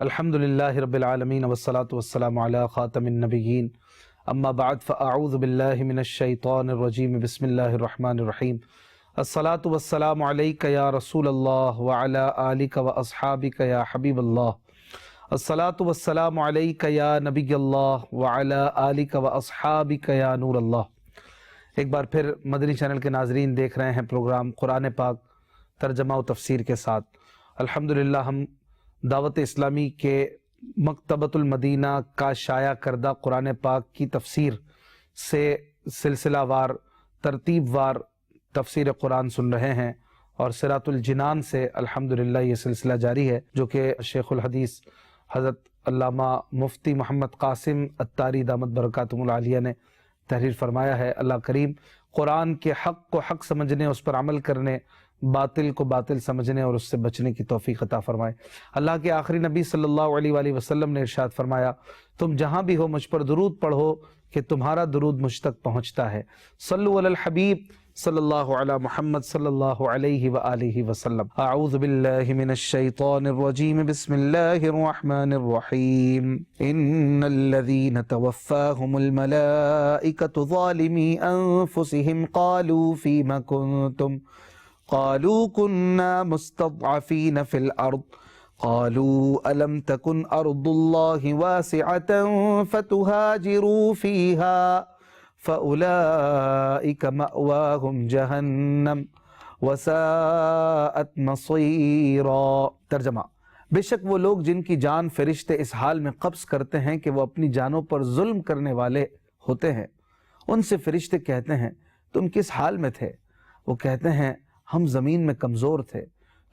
الحمدللہ رب العالمین والصلاة والسلام علی خاتم النبیین اما بعد فاعوذ باللہ من الشیطان الرجیم بسم اللہ الرحمن الرحیم الصلاة والسلام علیک یا رسول اللہ وعلی آلک واصحابک یا حبیب اللہ الصلاة والسلام علیک یا نبی اللہ وعلی آلک واصحابک یا نور اللہ۔ ایک بار پھر مدنی چینل کے ناظرین دیکھ رہے ہیں پروگرام قرآن پاک ترجمہ و تفسیر کے ساتھ۔ الحمدللہ ہم دعوت اسلامی کے مکتبۃ المدینہ کا شائع کردہ قرآن پاک کی تفسیر سے سلسلہ وار ترتیب وار تفسیر قرآن سن رہے ہیں، اور صراط الجنان سے الحمدللہ یہ سلسلہ جاری ہے جو کہ شیخ الحدیث حضرت علامہ مفتی محمد قاسم عطاری دامت برکاتہم العالیہ نے تحریر فرمایا ہے۔ اللہ کریم قرآن کے حق کو حق سمجھنے، اس پر عمل کرنے، باطل کو باطل سمجھنے اور اس سے بچنے کی توفیق عطا فرمائے۔ اللہ کے آخری نبی صلی اللہ علیہ وآلہ وسلم نے ارشاد فرمایا، تم جہاں بھی ہو مجھ پر درود پڑھو کہ تمہارا درود مجھ تک پہنچتا ہے۔ صلو علی الحبیب صلی اللہ علی محمد صلی اللہ علیہ وآلہ وسلم۔ اعوذ باللہ من الشیطان الرجیم بسم اللہ الرحمن الرحیم۔ ان الذین توفاہم الملائکۃ ظالمی انفسہم قالوا فیم کنتم قالوا كنا مستضعفين في الأرض قالوا ألم تكن أرض الله واسعة فتهاجروا فيها فأولئك مأواهم جهنم وساءت مصيرا۔ ترجمہ: بے شک وہ لوگ جن کی جان فرشتے اس حال میں قبض کرتے ہیں کہ وہ اپنی جانوں پر ظلم کرنے والے ہوتے ہیں، ان سے فرشتے کہتے ہیں تم کس حال میں تھے؟ وہ کہتے ہیں ہم زمین میں کمزور تھے۔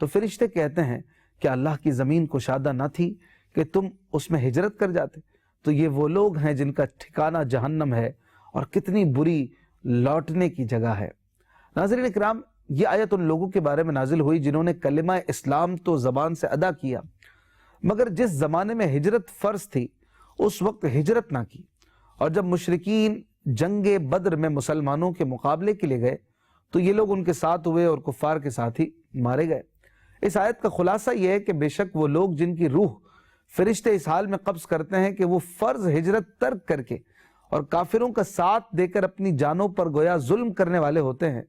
تو فرشتے کہتے ہیں کہ اللہ کی زمین کشادہ نہ تھی کہ تم اس میں ہجرت کر جاتے؟ تو یہ وہ لوگ ہیں جن کا ٹھکانہ جہنم ہے، اور کتنی بری لوٹنے کی جگہ ہے۔ ناظرین اکرام، یہ آیت ان لوگوں کے بارے میں نازل ہوئی جنہوں نے کلمہ اسلام تو زبان سے ادا کیا، مگر جس زمانے میں ہجرت فرض تھی اس وقت ہجرت نہ کی، اور جب مشرکین جنگ بدر میں مسلمانوں کے مقابلے کے لیے گئے تو یہ لوگ ان کے ساتھ ہوئے اور کفار کے ساتھ ہی مارے گئے۔ اس آیت کا خلاصہ یہ ہے کہ بے شک وہ لوگ جن کی روح فرشتے اس حال میں قبض کرتے ہیں کہ وہ فرض ہجرت ترک کر کے اور کافروں کا ساتھ دے کر اپنی جانوں پر گویا ظلم کرنے والے ہوتے ہیں،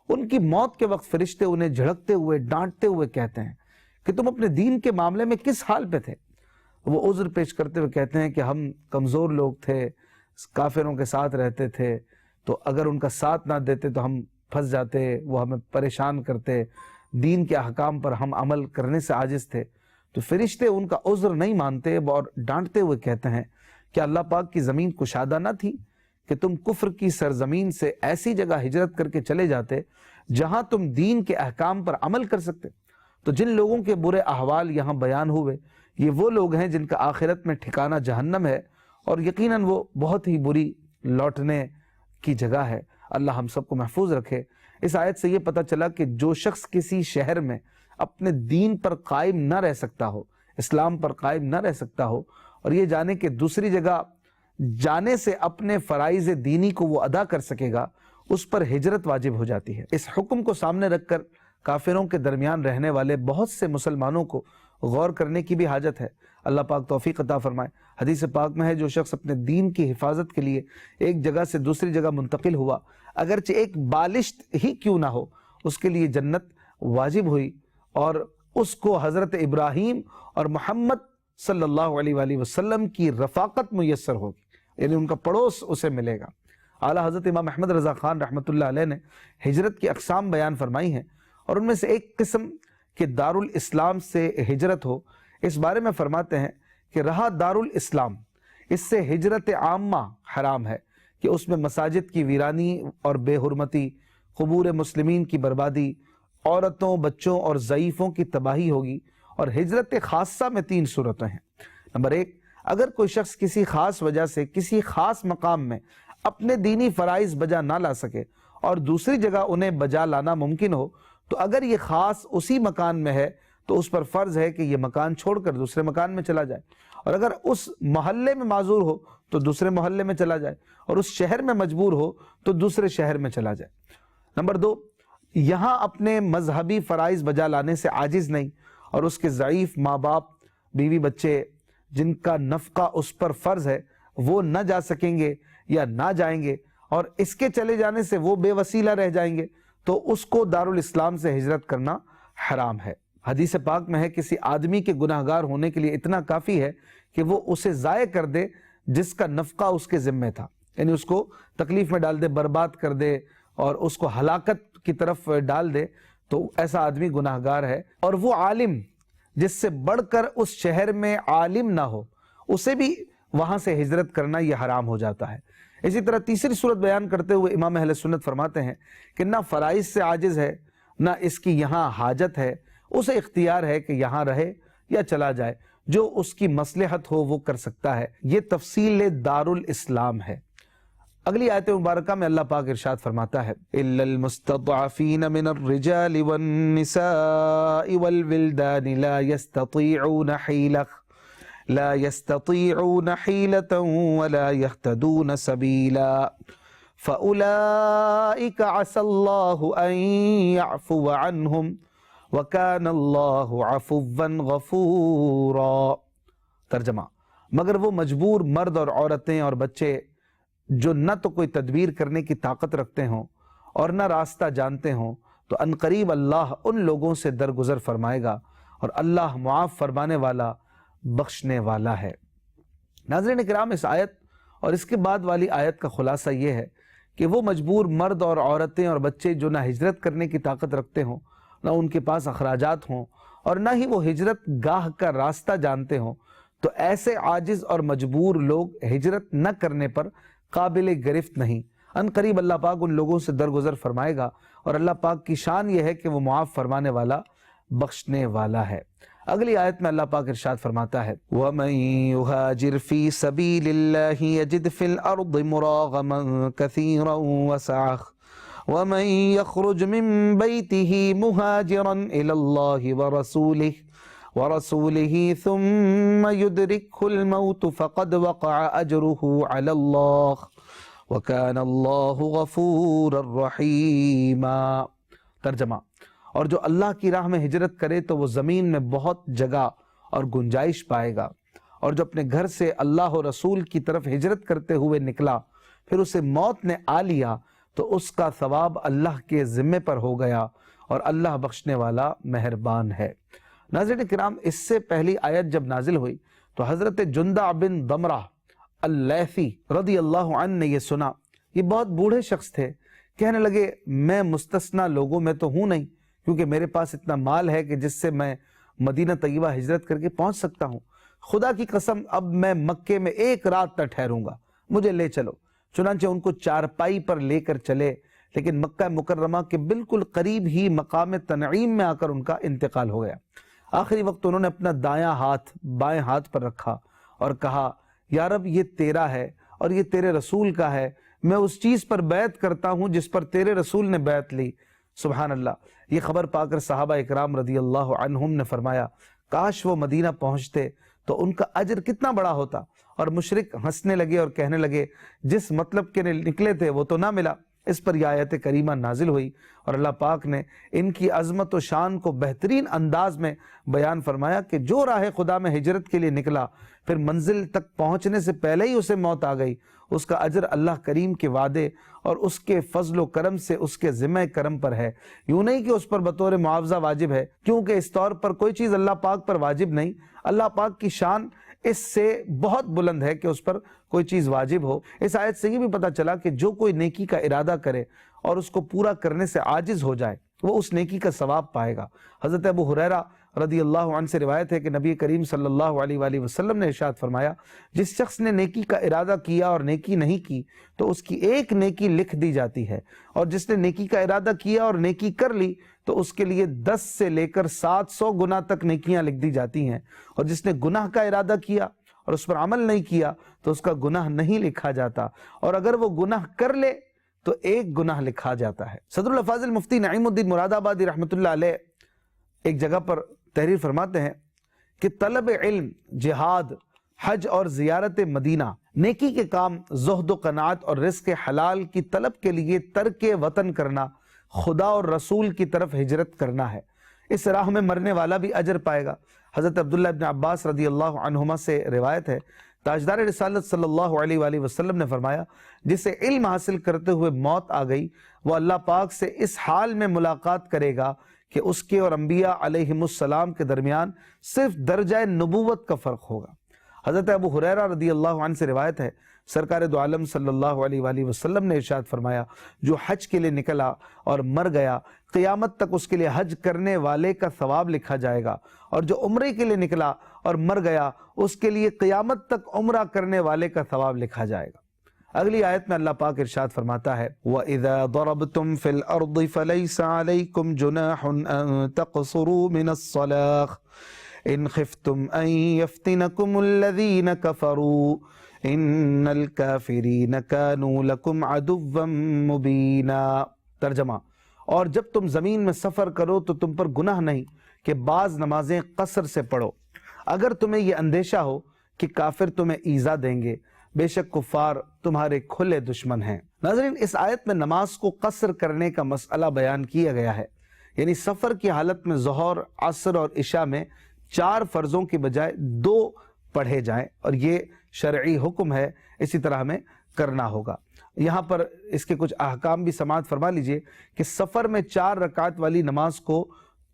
ان کی موت کے وقت فرشتے انہیں جھڑکتے ہوئے ڈانٹتے ہوئے کہتے ہیں کہ تم اپنے دین کے معاملے میں کس حال پہ تھے؟ وہ عذر پیش کرتے ہوئے کہتے ہیں کہ ہم کمزور لوگ تھے، کافروں کے ساتھ رہتے تھے، تو اگر ان کا ساتھ نہ دیتے تو ہم پھنس جاتے، وہ ہمیں پریشان کرتے، دین کے احکام پر ہم عمل کرنے سے عاجز تھے۔ تو فرشتے ان کا عذر نہیں مانتے اور ڈانٹتے ہوئے کہتے ہیں کہ اللہ پاک کی زمین کشادہ نہ تھی کہ تم کفر کی سرزمین سے ایسی جگہ ہجرت کر کے چلے جاتے جہاں تم دین کے احکام پر عمل کر سکتے۔ تو جن لوگوں کے برے احوال یہاں بیان ہوئے یہ وہ لوگ ہیں جن کا آخرت میں ٹھکانہ جہنم ہے، اور یقیناً وہ بہت ہی بری لوٹنے کی جگہ ہے۔ اللہ ہم سب کو محفوظ رکھے۔ اس آیت سے یہ پتہ چلا کہ جو شخص کسی شہر میں اپنے دین پر قائم نہ رہ سکتا ہو، اسلام پر قائم نہ رہ سکتا ہو، اور یہ جانے کہ دوسری جگہ جانے سے اپنے فرائض دینی کو وہ ادا کر سکے گا، اس پر ہجرت واجب ہو جاتی ہے۔ اس حکم کو سامنے رکھ کر کافروں کے درمیان رہنے والے بہت سے مسلمانوں کو غور کرنے کی بھی حاجت ہے۔ اللہ پاک توفیق عطا فرمائے۔ حدیث پاک میں ہے جو شخص اپنے دین کی حفاظت کے لیے ایک جگہ سے دوسری جگہ منتقل ہوا، اگرچہ ایک بالشت ہی کیوں نہ ہو، اس کے لیے جنت واجب ہوئی، اور اس کو حضرت ابراہیم اور محمد صلی اللہ علیہ وآلہ وسلم کی رفاقت میسر ہوگی، یعنی ان کا پڑوس اسے ملے گا۔ اعلیٰ حضرت امام احمد رضا خان رحمۃ اللہ علیہ نے ہجرت کی اقسام بیان فرمائی ہیں، اور ان میں سے ایک قسم کہ دارالاسلام سے ہجرت ہو، اس بارے میں فرماتے ہیں کہ رہا دارالاسلام، اس سے ہجرت عامہ حرام ہے کہ اس میں مساجد کی ویرانی اور بے حرمتی، قبور مسلمین کی بربادی، عورتوں، بچوں اور ضعیفوں کی تباہی ہوگی۔ اور ہجرت خاصہ میں 3 صورتیں ہیں۔ نمبر 1، اگر کوئی شخص کسی خاص وجہ سے کسی خاص مقام میں اپنے دینی فرائض بجا نہ لا سکے اور دوسری جگہ انہیں بجا لانا ممکن ہو، تو اگر یہ خاص اسی مکان میں ہے تو اس پر فرض ہے کہ یہ مکان چھوڑ کر دوسرے مکان میں چلا جائے، اور اگر اس محلے میں معذور ہو تو دوسرے محلے میں چلا جائے، اور اس شہر میں مجبور ہو تو دوسرے شہر میں چلا جائے۔ نمبر 2، یہاں اپنے مذہبی فرائض بجا لانے سے عاجز نہیں، اور اس کے ضعیف ماں باپ بیوی بچے جن کا نفقہ اس پر فرض ہے وہ نہ جا سکیں گے یا نہ جائیں گے، اور اس کے چلے جانے سے وہ بے وسیلہ رہ جائیں گے، تو اس کو دارالاسلام سے ہجرت کرنا حرام ہے۔ حدیث پاک میں ہے کسی آدمی کے گناہگار ہونے کے لیے اتنا کافی ہے کہ وہ اسے ضائع کر دے جس کا نفقہ اس کے ذمہ تھا، یعنی اس کو تکلیف میں ڈال دے، برباد کر دے اور اس کو ہلاکت کی طرف ڈال دے، تو ایسا آدمی گناہگار ہے۔ اور وہ عالم جس سے بڑھ کر اس شہر میں عالم نہ ہو، اسے بھی وہاں سے ہجرت کرنا یہ حرام ہو جاتا ہے۔ اسی طرح تیسری صورت بیان کرتے ہوئے امام اہل سنت فرماتے ہیں کہ نہ فرائض سے عاجز ہے، نہ اس کی یہاں حاجت ہے، اسے اختیار ہے کہ یہاں رہے یا چلا جائے، جو اس کی مصلحت ہو وہ کر سکتا ہے۔ یہ تفصیل دارالاسلام ہے۔ اگلی آیت مبارکہ میں اللہ پاک ارشاد فرماتا ہے إِلَّا الْمُسْتَضْعَفِينَ مِنَ الرِّجَالِ وَالنِّسَاءِ وَالْوِلْدَانِ لا يستطيعون حيلة ولا يهتدون سبيلا فأولئك عسى الله أن يعفو عنهم وكان الله عفوا غفورا۔ ترجمہ، مگر وہ مجبور مرد اور عورتیں اور بچے جو نہ تو کوئی تدبیر کرنے کی طاقت رکھتے ہوں اور نہ راستہ جانتے ہوں، تو عنقریب اللہ ان لوگوں سے درگزر فرمائے گا، اور اللہ معاف فرمانے والا بخشنے والا ہے۔ ناظرین کرام، اس آیت اور اس کے بعد والی آیت کا خلاصہ یہ ہے کہ وہ مجبور مرد اور عورتیں اور بچے جو نہ ہجرت کرنے کی طاقت رکھتے ہوں، نہ ان کے پاس اخراجات ہوں، اور نہ ہی وہ ہجرت گاہ کا راستہ جانتے ہوں، تو ایسے عاجز اور مجبور لوگ ہجرت نہ کرنے پر قابل گرفت نہیں۔ عنقریب اللہ پاک ان لوگوں سے درگزر فرمائے گا، اور اللہ پاک کی شان یہ ہے کہ وہ معاف فرمانے والا بخشنے والا ہے۔ اگلی آیت میں اللہ پاک ارشاد فرماتا ہے وَمَن يُهَاجِرْ فِي سَبِيلِ اللَّهِ يَجِدْ فِي الْأَرْضِ مُرَاغَمًا كَثِيرًا وَسَعَةً وَمَن يَخْرُجْ مِن بَيْتِهِ مُهَاجِرًا إِلَى اللَّهِ وَرَسُولِهِ ثُمَّ يُدْرِكْهُ الْمَوْتُ فَقَدْ وَقَعَ أَجْرُهُ عَلَى اللَّهِ وَكَانَ اللَّهُ غَفُورًا رَحِيمًا۔ ترجمہ، اور جو اللہ کی راہ میں ہجرت کرے تو وہ زمین میں بہت جگہ اور گنجائش پائے گا، اور جو اپنے گھر سے اللہ و رسول کی طرف ہجرت کرتے ہوئے نکلا پھر اسے موت نے آ لیا تو اس کا ثواب اللہ کے ذمے پر ہو گیا، اور اللہ بخشنے والا مہربان ہے۔ ناظرین کرام، اس سے پہلی آیت جب نازل ہوئی تو حضرت جندع بن ضمرہ اللیثی رضی اللہ عنہ نے یہ سنا۔ یہ بہت بوڑھے شخص تھے، کہنے لگے میں مستثنی لوگوں میں تو ہوں نہیں، کیونکہ میرے پاس اتنا مال ہے کہ جس سے میں مدینہ طیبہ ہجرت کر کے پہنچ سکتا ہوں۔ خدا کی قسم اب میں مکے میں ایک رات نہ ٹھہروں گا، مجھے لے چلو۔ چنانچہ ان کو چارپائی پر لے کر چلے، لیکن مکہ مکرمہ کے بالکل قریب ہی مقام تنعیم میں آ کر ان کا انتقال ہو گیا۔ آخری وقت انہوں نے اپنا دایاں ہاتھ بائیں ہاتھ پر رکھا اور کہا یا رب، یہ تیرا ہے اور یہ تیرے رسول کا ہے، میں اس چیز پر بیعت کرتا ہوں جس پر تیرے رسول نے بیعت لی۔ سبحان اللہ۔ یہ خبر پا کر صحابہ اکرام رضی اللہ عنہم نے فرمایا کاش وہ مدینہ پہنچتے تو ان کا اجر کتنا بڑا ہوتا، اور مشرک ہنسنے لگے اور کہنے لگے جس مطلب کے نکلے تھے وہ تو نہ ملا۔ اس پر یہ آیت کریمہ نازل ہوئی اور اللہ پاک نے ان کی عظمت و شان کو بہترین انداز میں بیان فرمایا کہ جو راہ خدا میں ہجرت کے لیے نکلا، پھر منزل تک پہنچنے سے پہلے ہی اسے موت آ گئی، اس کا اجر اللہ کریم کے وعدے اور اس کے فضل و کرم سے اس کے ذمہ کرم پر ہے۔ یوں نہیں کہ اس پر بطور معاوضہ واجب ہے، کیونکہ اس طور پر کوئی چیز اللہ پاک پر واجب نہیں۔ اللہ پاک کی شان اس سے بہت بلند ہے کہ اس پر کوئی چیز واجب ہو۔ اس آیت سے یہ بھی پتہ چلا کہ جو کوئی نیکی کا ارادہ کرے اور اس کو پورا کرنے سے عاجز ہو جائے، وہ اس نیکی کا ثواب پائے گا۔ حضرت ابو ہریرہ رضی اللہ عنہ سے روایت ہے کہ نبی کریم صلی اللہ علیہ وآلہ وسلم نے ارشاد فرمایا جس شخص نے نیکی کا ارادہ کیا اور نیکی نہیں کی تو اس کی ایک نیکی لکھ دی جاتی ہے، اور جس نے نیکی کا ارادہ کیا اور نیکی کر لی تو اس کے لیے 10 سے لے کر 700 گناہ تک نیکیاں لکھ دی جاتی ہیں، اور جس نے گناہ کا ارادہ کیا اور اس پر عمل نہیں کیا تو اس کا گناہ نہیں لکھا جاتا، اور اگر وہ گناہ کر لے تو ایک گناہ لکھا جاتا ہے۔ صدر الافاضل مفتی نعیم الدین مراد آبادی رحمۃ اللہ علیہ ایک جگہ پر تحریر فرماتے ہیں کہ طلب علم، جہاد، حج اور زیارت مدینہ، نیکی کے کام، زہد و قناعت اور رزق حلال کی طلب کے لیے ترک وطن کرنا، خدا اور رسول کی طرف ہجرت کرنا ہے۔ اس راہ میں مرنے والا بھی اجر پائے گا۔ حضرت عبداللہ ابن عباس رضی اللہ عنہما سے روایت ہے، تاجدار رسالت صلی اللہ علیہ وآلہ وسلم نے فرمایا، جسے علم حاصل کرتے ہوئے موت آ گئی وہ اللہ پاک سے اس حال میں ملاقات کرے گا کہ اس کے اور انبیاء علیہم السلام کے درمیان صرف درجہ نبوت کا فرق ہوگا۔ حضرت ابو ہریرہ رضی اللہ عنہ سے روایت ہے، سرکار دو عالم صلی اللہ علیہ وآلہ وسلم نے ارشاد فرمایا، جو حج کے لیے نکلا اور مر گیا قیامت تک اس کے لیے حج کرنے والے کا ثواب لکھا جائے گا، اور جو عمرے کے لیے نکلا اور مر گیا اس کے لیے قیامت تک عمرہ کرنے والے کا ثواب لکھا جائے گا۔ اگلی آیت میں اللہ پاک ارشاد فرماتا ہے، وَإِذَا ضَرَبْتُمْ فِي الْأَرْضِ فَلَيْسَ عَلَيْكُمْ جُنَاحٌ أَن تَقْصُرُوا مِنَ الصَّلَاةِ إِنْ خِفْتُمْ أَن يَفْتِنَكُمُ الَّذِينَ كَفَرُوا إِنَّ الْكَافِرِينَ كَانُوا لَكُمْ عَدُوًّا مُبِينًا۔ ترجمہ، اور جب تم زمین میں سفر کرو تو تم پر گناہ نہیں کہ بعض نمازیں قصر سے پڑھو، اگر تمہیں یہ اندیشہ ہو کہ کافر تمہیں ایذا دیں گے، بے شک کفار تمہارے کھلے دشمن ہیں۔ ناظرین، اس آیت میں نماز کو قصر کرنے کا مسئلہ بیان کیا گیا ہے، یعنی سفر کی حالت میں ظہر، عصر اور عشاء میں 4 فرضوں کی بجائے 2 پڑھے جائیں، اور یہ شرعی حکم ہے، اسی طرح ہمیں کرنا ہوگا۔ یہاں پر اس کے کچھ احکام بھی سماعت فرما لیجئے کہ سفر میں 4 رکعت والی نماز کو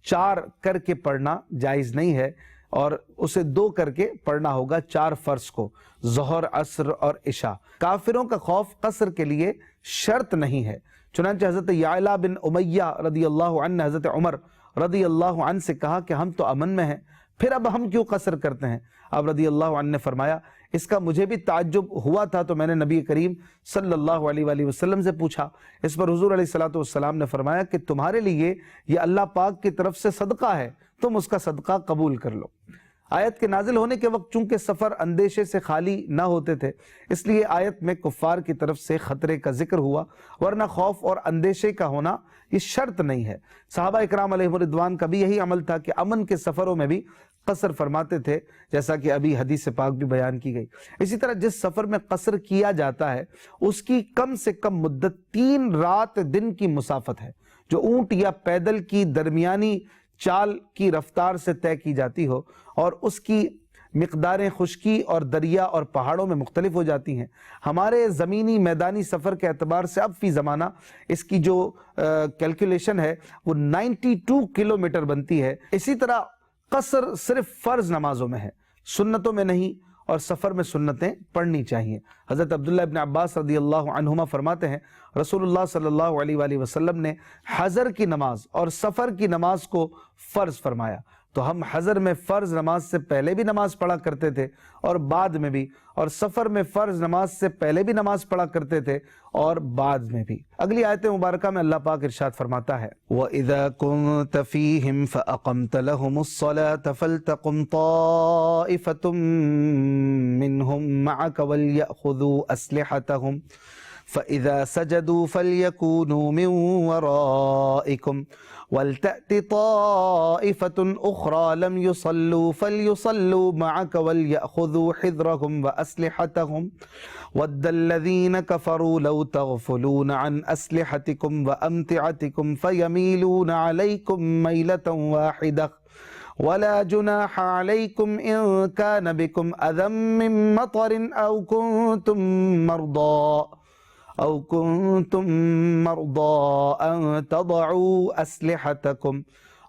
4 کر کے پڑھنا جائز نہیں ہے، اور اسے 2 کر کے پڑھنا ہوگا 4 فرض کو، ظہر، عصر اور عشاء۔ کافروں کا خوف قصر کے لیے شرط نہیں ہے، چنانچہ حضرت یعلا بن امیہ رضی اللہ عنہ نے حضرت عمر رضی اللہ عنہ سے کہا کہ ہم تو امن میں ہیں، پھر اب ہم کیوں قصر کرتے ہیں؟ اب رضی اللہ عنہ نے فرمایا، اس کا مجھے بھی تعجب ہوا تھا تو میں نے نبی کریم صلی اللہ علیہ وآلہ وسلم سے پوچھا۔ اس پر حضور علیہ السلام نے فرمایا کہ تمہارے لیے یہ اللہ پاک کی طرف سے صدقہ ہے، تم اس کا صدقہ قبول کر لو۔ آیت کے نازل ہونے کے وقت چونکہ سفر اندیشے سے خالی نہ ہوتے تھے، اس لیے آیت میں کفار کی طرف سے خطرے کا ذکر ہوا، ورنہ خوف اور اندیشے کا ہونا یہ شرط نہیں ہے۔ صحابہ اکرام علیہم رضوان کا بھی یہی عمل تھا کہ امن کے سفروں میں بھی قصر فرماتے تھے، جیسا کہ ابھی حدیث پاک بھی بیان کی گئی۔ اسی طرح جس سفر میں قصر کیا جاتا ہے اس کی کم سے کم مدت 3 رات دن کی مسافت ہے، جو اونٹ یا پیدل کی درمیانی چال کی رفتار سے طے کی جاتی ہو، اور اس کی مقداریں خشکی اور دریا اور پہاڑوں میں مختلف ہو جاتی ہیں۔ ہمارے زمینی میدانی سفر کے اعتبار سے اب فی زمانہ اس کی جو کیلکولیشن ہے وہ 92 کلومیٹر بنتی ہے۔ اسی طرح قصر صرف فرض نمازوں میں ہے، سنتوں میں نہیں، اور سفر میں سنتیں پڑھنی چاہیے۔ حضرت عبداللہ ابن عباس رضی اللہ عنہما فرماتے ہیں، رسول اللہ صلی اللہ علیہ وآلہ وسلم نے حضر کی نماز اور سفر کی نماز کو فرض فرمایا، تو ہم حضر میں فرض نماز سے پہلے بھی نماز پڑھا کرتے تھے اور بعد میں بھی، اور سفر میں فرض نماز سے پہلے بھی نماز پڑھا کرتے تھے اور بعد میں بھی۔ اگلی آیت مبارکہ میں اللہ پاک ارشاد فرماتا ہے، وَإِذَا كُنْتَ فِيهِمْ فَأَقَمْتَ لَهُمُ الصَّلَاةَ فَلْتَقُمْ طَائِفَةٌ مِّنْهُمْ مَعَكَ وَلْيَأْخُذُوا أَسْلِحَتَهُمْ فَإِذَا سَجَدُوا فَلْيَكُونُوا مِنْ وَرَائِكُمْ وَلْتَأْتِ طَائِفَةٌ أُخْرَى لَمْ يُصَلُّوا فَلْيُصَلُّوا مَعَكَ وَلْيَأْخُذُوا حِذْرَهُمْ وَأَسْلِحَتَهُمْ وَدَّ الَّذِينَ كَفَرُوا لَوْ تَغْفُلُونَ عَنْ أَسْلِحَتِكُمْ وَأَمْتِعَتِكُمْ فَيَمِيلُونَ عَلَيْكُمْ مَيْلَةً وَاحِدَةً وَلَا جُنَاحَ عَلَيْكُمْ إِن كَانَ بِكُمْ أَذًى مِّن مَّطَرٍ أَوْ كُنتُم مَّرْضَىٰ أَن تَضَعُوا أَسْلِحَتَكُمْ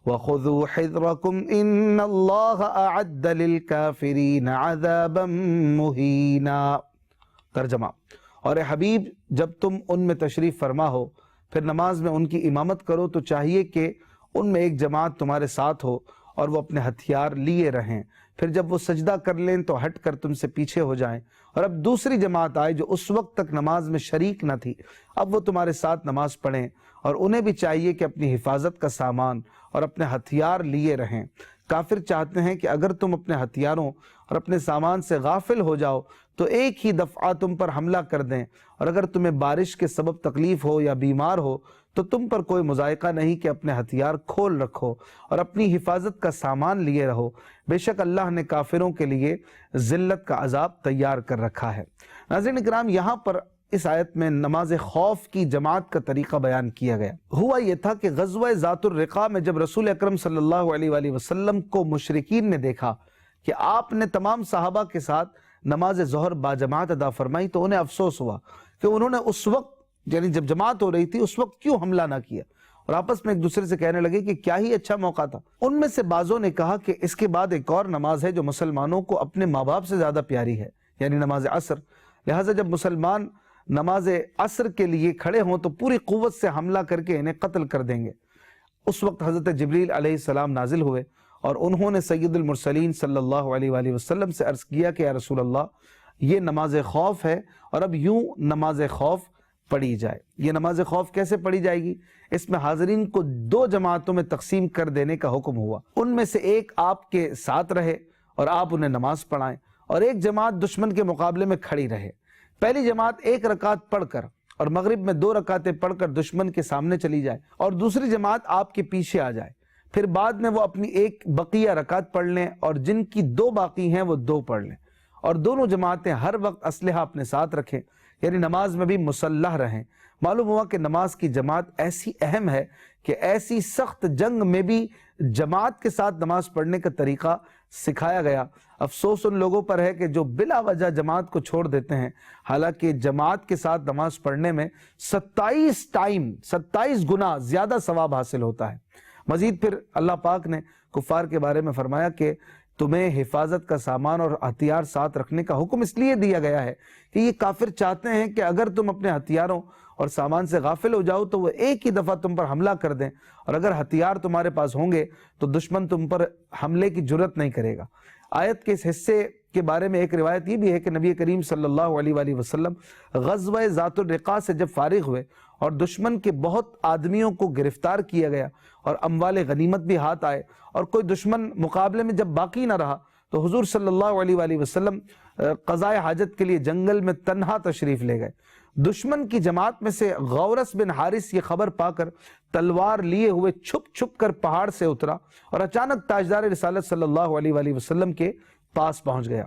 وَخُذُوا حِذْرَكُمْ إِنَّ اللَّهَ أَعَدَّ لِلْكَافِرِينَ عَذَابًا مُّهِينًا۔ ترجمہ، اور اے حبیب جب تم ان میں تشریف فرما ہو پھر نماز میں ان کی امامت کرو تو چاہیے کہ ان میں ایک جماعت تمہارے ساتھ ہو اور وہ اپنے ہتھیار لیے رہیں، پھر جب وہ سجدہ کر لیں تو ہٹ کر تم سے پیچھے ہو جائیں، اور اب دوسری جماعت آئے جو اس وقت تک نماز میں شریک نہ تھی، اب وہ تمہارے ساتھ نماز پڑھیں، اور انہیں بھی چاہیے کہ اپنی حفاظت کا سامان اور اپنے ہتھیار لیے رہیں۔ کافر چاہتے ہیں کہ اگر تم اپنے ہتھیاروں اور اپنے سامان سے غافل ہو جاؤ تو ایک ہی دفعہ تم پر حملہ کر دیں، اور اگر تمہیں بارش کے سبب تکلیف ہو یا بیمار ہو تو تم پر کوئی مضائقہ نہیں کہ اپنے ہتھیار کھول رکھو اور اپنی حفاظت کا سامان لیے رہو، بے شک اللہ نے کافروں کے لیے ذلت کا عذاب تیار کر رکھا ہے۔ ناظرین اکرام، یہاں پر اس آیت میں نماز خوف کی جماعت کا طریقہ بیان کیا گیا۔ ہوا یہ تھا کہ غزوہ ذات الرقاع میں جب رسول اکرم صلی اللہ علیہ وآلہ وسلم کو مشرکین نے دیکھا کہ آپ نے تمام صحابہ کے ساتھ نماز ظہر باجماعت ادا فرمائی تو انہیں افسوس ہوا کہ انہوں نے اس وقت یعنی جب جماعت ہو رہی تھی اس وقت کیوں حملہ نہ کیا، اور آپس میں ایک دوسرے سے کہنے لگے کہ کیا ہی اچھا موقع تھا۔ ان میں سے بعضوں نے کہا کہ اس کے بعد ایک اور نماز ہے جو مسلمانوں کو اپنے ماں باپ سے زیادہ پیاری ہے، یعنی نماز عصر، لہٰذا جب مسلمان نماز عصر کے لیے کھڑے ہوں تو پوری قوت سے حملہ کر کے انہیں قتل کر دیں گے۔ اس وقت حضرت جبریل علیہ السلام نازل ہوئے اور انہوں نے سید المرسلین صلی اللہ علیہ وآلہ وسلم سے عرض کیا کہ یا رسول اللہ یہ نماز خوف ہے، اور اب یوں نماز خوف پڑھی جائے۔ یہ نماز خوف کیسے پڑھی جائے گی؟ اس میں حاضرین کو 2 جماعتوں میں تقسیم کر دینے کا حکم ہوا، ان میں سے ایک آپ کے ساتھ رہے اور آپ انہیں نماز پڑھائیں، اور ایک جماعت دشمن کے مقابلے میں کھڑی رہے۔ پہلی جماعت 1 رکعت پڑھ کر اور مغرب میں 2 رکعتیں پڑھ کر دشمن کے سامنے چلی جائے، اور دوسری جماعت آپ کے پیچھے آ جائے، پھر بعد میں وہ اپنی 1 بقیہ رکعت پڑھ لیں اور جن کی 2 باقی ہیں وہ 2 پڑھ لیں، اور دونوں جماعتیں ہر وقت اسلحہ اپنے ساتھ رکھیں، یعنی نماز میں بھی مسلح رہیں۔ معلوم ہوا کہ نماز کی جماعت ایسی اہم ہے کہ ایسی سخت جنگ میں بھی جماعت کے ساتھ نماز پڑھنے کا طریقہ سکھایا گیا۔ افسوس ان لوگوں پر ہے کہ جو بلا وجہ جماعت کو چھوڑ دیتے ہیں، حالانکہ جماعت کے ساتھ نماز پڑھنے میں 27 گنا زیادہ ثواب حاصل ہوتا ہے۔ مزید پھر اللہ پاک نے کفار کے بارے میں فرمایا کہ تمہیں حفاظت کا سامان اور ہتھیار ساتھ رکھنے کا حکم اس لیے دیا گیا ہے کہ یہ کافر چاہتے ہیں کہ اگر تم اپنے ہتھیاروں اور سامان سے غافل ہو جاؤ تو وہ ایک ہی دفعہ تم پر حملہ کر دیں، اور اگر ہتھیار تمہارے پاس ہوں گے تو دشمن تم پر حملے کی جرت نہیں کرے گا۔ آیت کے اس حصے کے بارے میں ایک روایت یہ بھی ہے کہ نبی کریم صلی اللہ علیہ وآلہ وسلم غزوہ ذات الرقاع سے جب فارغ ہوئے اور دشمن کے بہت آدمیوں کو گرفتار کیا گیا اور اموال غنیمت بھی ہاتھ آئے اور کوئی دشمن مقابلے میں جب باقی نہ رہا تو حضور صلی اللہ علیہ وآلہ وسلم قضاء حاجت کے لیے جنگل میں تنہا تشریف لے گئے۔ دشمن کی جماعت میں سے غورس بن حارث یہ خبر پا کر تلوار لیے ہوئے چھپ چھپ کر پہاڑ سے اترا اور اچانک تاجدار رسالت صلی اللہ علیہ وآلہ وسلم کے پاس پہنچ گیا،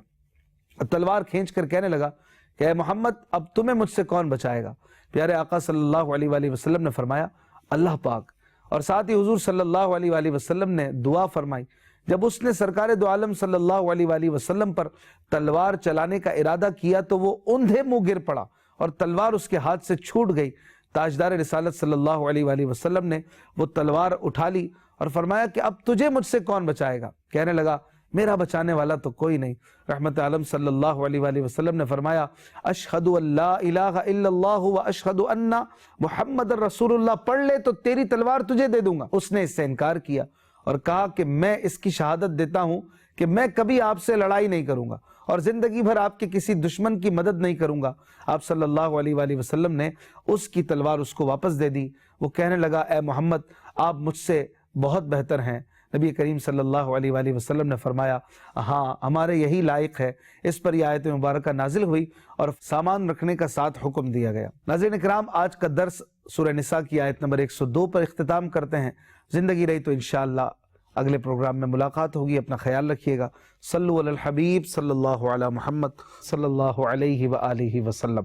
تلوار کھینچ کر کہنے لگا کہ اے محمد اب تمہیں مجھ سے کون بچائے گا؟ پیارے آقا صلی اللہ علیہ وآلہ وسلم نے فرمایا اللہ پاک، اور ساتھ ہی حضور صلی اللہ علیہ وآلہ وسلم نے دعا فرمائی۔ جب اس نے سرکار دو عالم صلی اللہ علیہ وآلہ وسلم پر تلوار چلانے کا ارادہ کیا تو وہ اندھے منہ گر پڑا اور تلوار اس کے ہاتھ سے چھوٹ گئی۔ تاجدار رسالت صلی اللہ علیہ وآلہ وسلم نے وہ تلوار اٹھا لی اور فرمایا کہ اب تجھے مجھ سے کون بچائے گا؟ کہنے لگا میرا بچانے والا تو کوئی نہیں۔ رحمت عالم صلی اللہ علیہ وآلہ وسلم نے فرمایا اشہد ان لا الہ الا اللہ و اشہد ان محمد رسول اللہ، پڑھ لے تو تیری تلوار تجھے دے دوں گا۔ اس نے اس سے انکار کیا اور کہا کہ میں اس کی شہادت دیتا ہوں کہ میں کبھی آپ سے لڑائی نہیں کروں گا اور زندگی بھر آپ کے کسی دشمن کی مدد نہیں کروں گا۔ آپ صلی اللہ علیہ وآلہ وسلم نے اس کی تلوار اس کو واپس دے دی۔ وہ کہنے لگا اے محمد آپ مجھ سے بہت بہتر ہیں۔ نبی کریم صلی اللہ علیہ وآلہ وسلم نے فرمایا ہاں ہمارے یہی لائق ہے۔ اس پر یہ آیت مبارکہ نازل ہوئی اور سامان رکھنے کا ساتھ حکم دیا گیا۔ ناظرین اکرام، آج کا درس سورہ نساء کی آیت نمبر 102 پر اختتام کرتے ہیں۔ زندگی رہی تو انشاءاللہ اگلے پروگرام میں ملاقات ہوگی۔ اپنا خیال رکھیے گا۔ صلو علی الحبیب صلی اللہ علی محمد صلی اللہ علیہ وآلہ وسلم۔